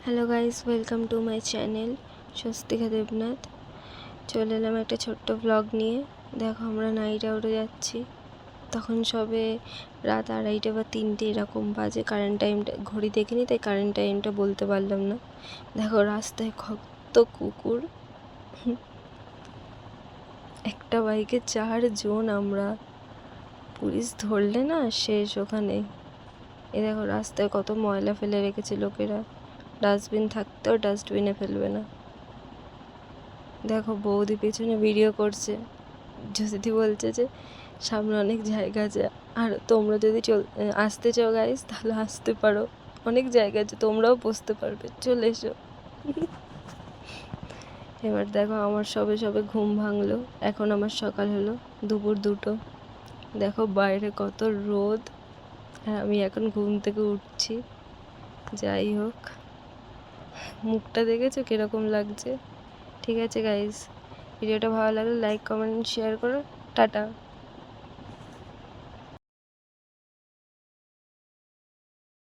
Hello guys, welcome to my channel Swastika Debnath. চলে এলাম একটা ছোট্ট ব্লগ নিয়ে। দেখো, আমরা নাইট আউটে যাচ্ছি। তখন সবে রাত 2:30 বা 3টে এরকম বাজে। কারেন্ট টাইমটা ঘড়ি দেখিনি, তাই কারেন্ট টাইমটা বলতে পারলাম না। দেখো রাস্তায় কত কুকুর, একটা বাইকে 4 জন। আমরা পুলিশ ধরলে না শেষ ওখানে। এ দেখো রাস্তায় কত ময়লা ফেলে রেখেছে লোকেরা। ডাস্টবিন থাকতেও ডাস্টবিনে ফেলবে না। দেখো বৌদি পেছনে ভিডিও করছে। যদি বলছে যে সামনে অনেক জায়গা আছে, আর তোমরা যদি আসতে চাও গাইস, তাহলে আসতে পারো। অনেক জায়গা আছে, তোমরাও বসতে পারবে, চলে এসো। এবার দেখো আমার সবে সবে ঘুম ভাঙলো। এখন আমার সকাল হলো, দুপুর 2টো। দেখো বাইরে কত রোদ, আর আমি এখন ঘুম থেকে উঠছি। যাই হোক, মুখটা দেখেছো কিরকম লাগছে? ঠিক আছে গাইস, ভিডিওটা ভালো লাগলে লাইক, কমেন্ট, শেয়ার করো। টাটা।